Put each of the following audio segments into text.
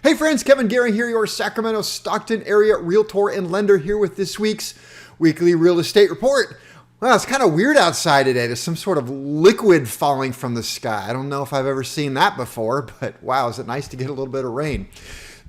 Hey friends, Kevin Goehring here, your Sacramento, Stockton area realtor and lender here with this week's weekly real estate report. Well, it's kind of weird outside today. There's some sort of liquid falling from the sky. I don't know if I've ever seen that before, but wow, is it nice to get a little bit of rain.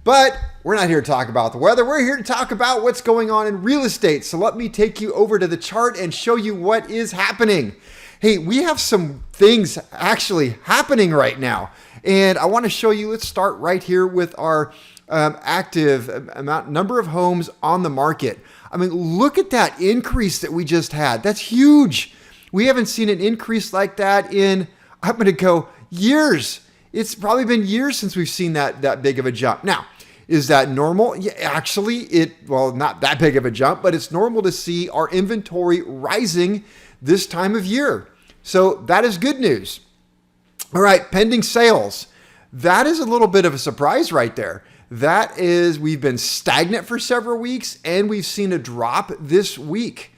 But we're not here to talk about the weather. We're here to talk about what's going on in real estate. So let me take you over to the chart and show you what is happening. Hey, we have some things actually happening right now. And I want to show you, let's start right here with our active number of homes on the market. I mean, look at that increase that we just had. That's huge. We haven't seen an increase like that in, I'm going to go years. It's probably been years since we've seen that big of a jump. Now, is that normal? Yeah, actually, well, not that big of a jump, but it's normal to see our inventory rising this time of year. So that is good news. All right, pending sales. That is a little bit of a surprise right there. That is, we've been stagnant for several weeks and we've seen a drop this week.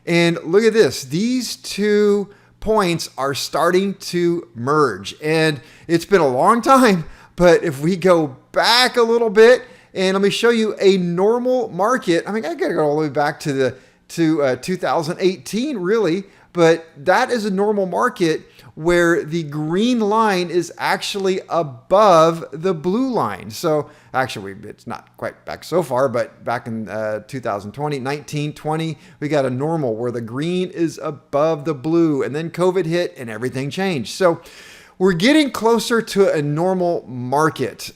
And look at this. These 2 points are starting to merge. And it's been a long time, but if we go back a little bit, and let me show you a normal market. I mean, I got to go all the way back to 2018, really, but that is a normal market where the green line is actually above the blue line. So actually, it's not quite back so far, but back in 2020, 19, 20, we got a normal where the green is above the blue, and then COVID hit and everything changed. So we're getting closer to a normal market,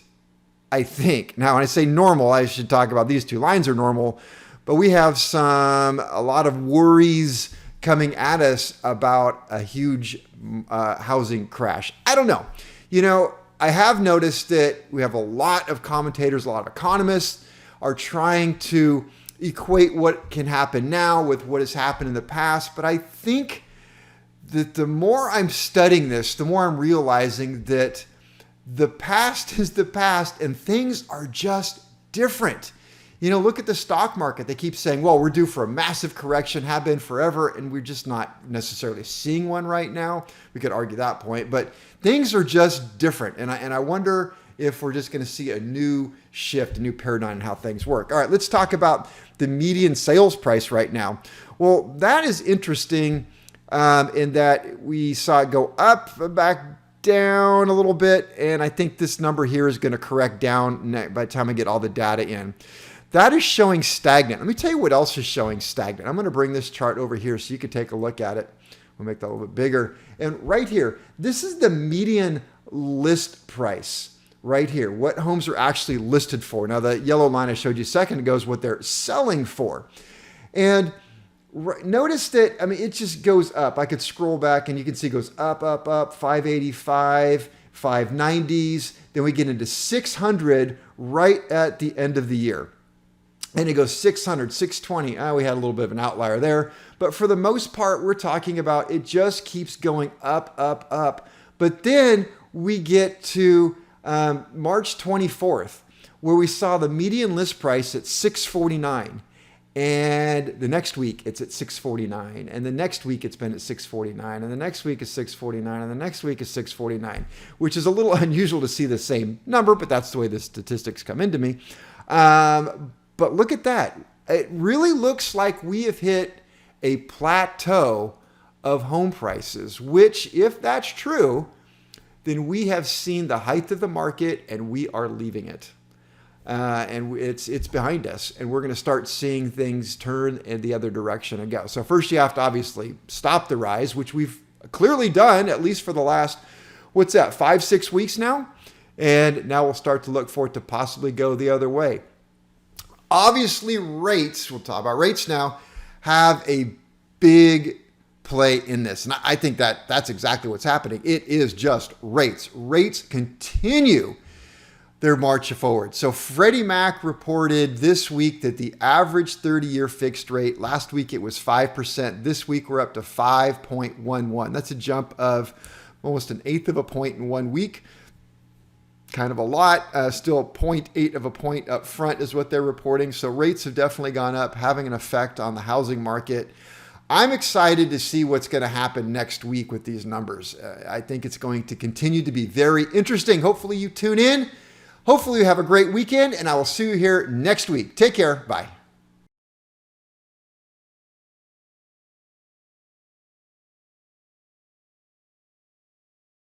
I think. Now, when I say normal, I should talk about these 2 lines are normal, but we have a lot of worries coming at us about a huge housing crash. I don't know. You know, I have noticed that we have a lot of commentators, a lot of economists are trying to equate what can happen now with what has happened in the past. But I think that the more I'm studying this, the more I'm realizing that the past is the past and things are just different. You know, look at the stock market. They keep saying, well, we're due for a massive correction, have been forever, and we're just not necessarily seeing one right now. We could argue that point, but things are just different. And I wonder if we're just going to see a new shift, a new paradigm in how things work. All right, let's talk about the median sales price right now. Well, that is interesting in that we saw it go up, back down a little bit, and I think this number here is going to correct down by the time I get all the data in. That is showing stagnant. Let me tell you what else is showing stagnant. I'm going to bring this chart over here so you can take a look at it. We'll make that a little bit bigger. And right here, this is the median list price right here. What homes are actually listed for. Now, the yellow line I showed you a second ago is what they're selling for. And notice that, I mean, it just goes up. I could scroll back and you can see it goes up, up, up, 585, 590s. Then we get into 600 right at the end of the year. And it goes 600, 620. We had a little bit of an outlier there. But for the most part, we're talking about it just keeps going up, up, up. But then we get to March 24th, where we saw the median list price at 649. And the next week it's at 649. And the next week it's been at 649. And the next week is 649. And the next week is 649, which is a little unusual to see the same number, but that's the way the statistics come into me. But look at that. It really looks like we have hit a plateau of home prices, which if that's true, then we have seen the height of the market and we are leaving it. And it's behind us, and we're going to start seeing things turn in the other direction and go. So first you have to obviously stop the rise, which we've clearly done, at least for the last, 5-6 weeks now? And now we'll start to look for it to possibly go the other way. Obviously rates, we'll talk about rates now, have a big play in this. And I think that's exactly what's happening. It is just rates. Rates continue their march forward. So Freddie Mac reported this week that the average 30-year fixed rate, last week it was 5%. This week we're up to 5.11. That's a jump of almost an eighth of a point in 1 week. Kind of a lot, still 0.8 of a point up front is what they're reporting. So rates have definitely gone up, having an effect on the housing market. I'm excited to see what's going to happen next week with these numbers. I think it's going to continue to be very interesting. Hopefully you tune in. Hopefully you have a great weekend, and I will see you here next week. Take care. Bye.